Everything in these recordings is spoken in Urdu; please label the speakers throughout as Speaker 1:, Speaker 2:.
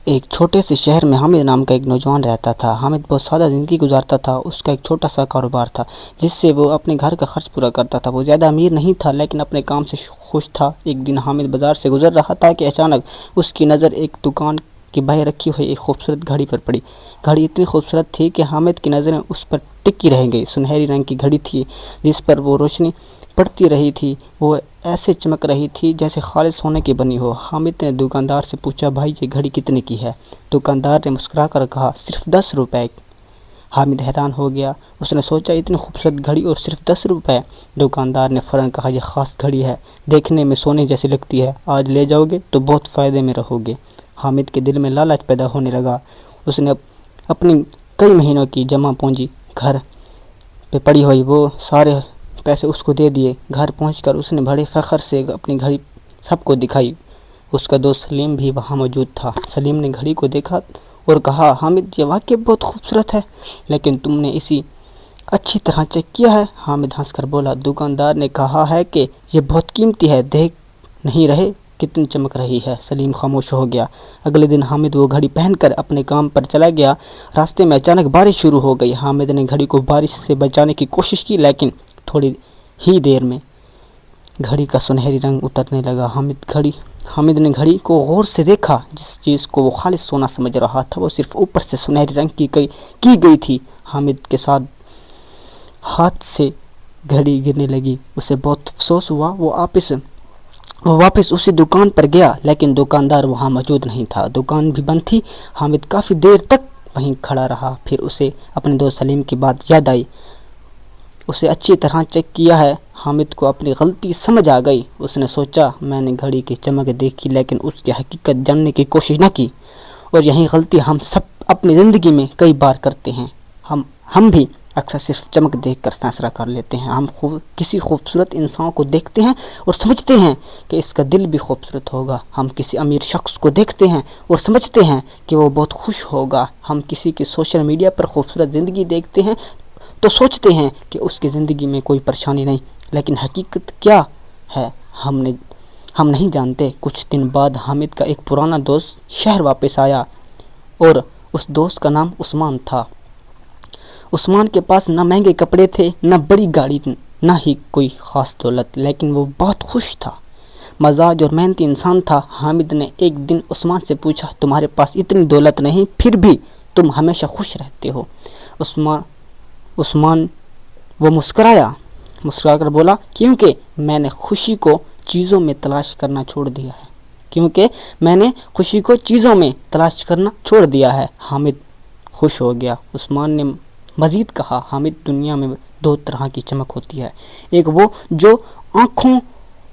Speaker 1: ایک چھوٹے سے شہر میں حامد نام کا ایک نوجوان رہتا تھا۔ حامد بہت سادہ زندگی گزارتا تھا۔ اس کا ایک چھوٹا سا کاروبار تھا جس سے وہ اپنے گھر کا خرچ پورا کرتا تھا۔ وہ زیادہ امیر نہیں تھا لیکن اپنے کام سے خوش تھا۔ ایک دن حامد بازار سے گزر رہا تھا کہ اچانک اس کی نظر ایک دکان کے باہر رکھی ہوئی ایک خوبصورت گھڑی پر پڑی۔ گھڑی اتنی خوبصورت تھی کہ حامد کی نظریں اس پر ٹکی رہ گئی۔ سنہری رنگ کی گھڑی تھی جس پر وہ روشنی پڑتی رہی تھی۔ وہ ایسے چمک رہی تھی جیسے خالص سونے کی بنی ہو۔ حامد نے دکاندار سے پوچھا، بھائی یہ گھڑی کتنے کی ہے؟ دکاندار نے مسکرا کر کہا، صرف 10 روپے۔ حامد حیران ہو گیا۔ اس نے سوچا، اتنی خوبصورت گھڑی اور صرف 10 روپے؟ دکاندار نے فوراً کہا، یہ خاص گھڑی ہے، دیکھنے میں سونے جیسی لگتی ہے، آج لے جاؤ گے تو بہت فائدے میں رہو گے۔ حامد کے دل میں لالچ پیدا ہونے لگا۔ اس نے اپنی کئی مہینوں کی جمع پونجی گھر پہ پڑی ہوئی وہ سارے پیسے اس کو دے دیے۔ گھر پہنچ کر اس نے بڑے فخر سے اپنی گھڑی سب کو دکھائی۔ اس کا دوست سلیم بھی وہاں موجود تھا۔ سلیم نے گھڑی کو دیکھا اور کہا، حامد یہ واقعی بہت خوبصورت ہے، لیکن تم نے اسی اچھی طرح چیک کیا ہے؟ حامد ہنس کر بولا، دکاندار نے کہا ہے کہ یہ بہت قیمتی ہے، دیکھ نہیں رہے کتنی چمک رہی ہے۔ سلیم خاموش ہو گیا۔ اگلے دن حامد وہ گھڑی پہن کر اپنے کام پر چلا گیا۔ راستے میں اچانک بارش شروع ہو گئی۔ حامد نے گھڑی کو بارش سے بچانے کی کوشش کی لیکن تھوڑی ہی دیر میں گھڑی کا سنہری رنگ اترنے لگا۔ حامد نے گھڑی کو غور سے دیکھا۔ جس چیز کو وہ خالص سونا سمجھ رہا تھا وہ صرف اوپر سے سنہری رنگ کی گئی تھی۔ حامد کے ساتھ ہاتھ سے گھڑی گرنے لگی۔ اسے بہت افسوس ہوا۔ وہ واپس اسی دکان پر گیا لیکن دکاندار وہاں موجود نہیں تھا۔ دکان بھی بند تھی۔ حامد کافی دیر تک وہیں کھڑا رہا۔ پھر اسے اپنے دوست سلیم کی بات یاد آئی۔ اسے اچھی طرح چیک کیا ہے۔ حامد کو اپنی غلطی سمجھ آ گئی۔ اس نے سوچا، میں نے گھڑی کی چمک دیکھی لیکن اس کی حقیقت جاننے کی کوشش نہ کی، اور یہی غلطی ہم سب اپنی زندگی میں کئی بار کرتے ہیں۔ ہم بھی اکثر صرف چمک دیکھ کر فیصلہ کر لیتے ہیں۔ ہم کسی خوبصورت انسان کو دیکھتے ہیں اور سمجھتے ہیں کہ اس کا دل بھی خوبصورت ہوگا۔ ہم کسی امیر شخص کو دیکھتے ہیں اور سمجھتے ہیں کہ وہ بہت خوش ہوگا۔ ہم کسی کی سوشل میڈیا پر خوبصورت زندگی دیکھتے ہیں تو سوچتے ہیں کہ اس کی زندگی میں کوئی پریشانی نہیں، لیکن حقیقت کیا ہے ہم نہیں جانتے۔ کچھ دن بعد حامد کا ایک پرانا دوست شہر واپس آیا اور اس دوست کا نام عثمان تھا۔ عثمان کے پاس نہ مہنگے کپڑے تھے، نہ بڑی گاڑی، نہ ہی کوئی خاص دولت، لیکن وہ بہت خوش تھا۔ مزاج اور محنتی انسان تھا۔ حامد نے ایک دن عثمان سے پوچھا، تمہارے پاس اتنی دولت نہیں پھر بھی تم ہمیشہ خوش رہتے ہو؟ عثمان وہ مسکرا کر بولا، کیونکہ میں نے خوشی کو چیزوں میں تلاش کرنا چھوڑ دیا ہے۔ حامد خوش ہو گیا۔ عثمان نے مزید کہا، حامد دنیا میں 2 طرح کی چمک ہوتی ہے، ایک وہ جو آنکھوں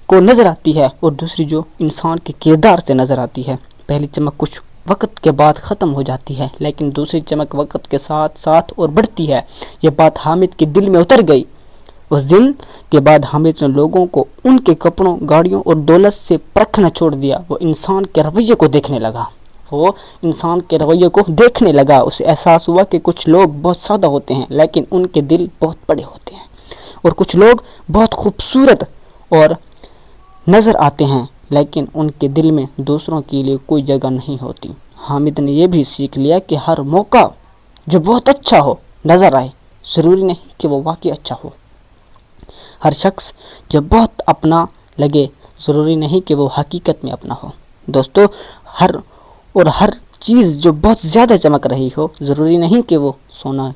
Speaker 1: کو نظر آتی ہے اور دوسری جو انسان کے کردار سے نظر آتی ہے۔ پہلی چمک کچھ وقت کے بعد ختم ہو جاتی ہے لیکن دوسری چمک وقت کے ساتھ ساتھ اور بڑھتی ہے۔ یہ بات حامد کے دل میں اتر گئی۔ اس دن کے بعد حامد نے لوگوں کو ان کے کپڑوں، گاڑیوں اور دولت سے پرکھنا چھوڑ دیا۔ وہ انسان کے رویے کو دیکھنے لگا۔ اسے احساس ہوا کہ کچھ لوگ بہت سادہ ہوتے ہیں لیکن ان کے دل بہت بڑے ہوتے ہیں، اور کچھ لوگ بہت خوبصورت اور نظر آتے ہیں لیکن ان کے دل میں دوسروں کے لیے کوئی جگہ نہیں ہوتی۔ حامد نے یہ بھی سیکھ لیا کہ ہر موقع جو بہت اچھا ہو نظر آئے ضروری نہیں کہ وہ واقعی اچھا ہو۔ ہر شخص جو بہت اپنا لگے ضروری نہیں کہ وہ حقیقت میں اپنا ہو۔ دوستو، ہر چیز جو بہت زیادہ چمک رہی ہو ضروری نہیں کہ وہ سونا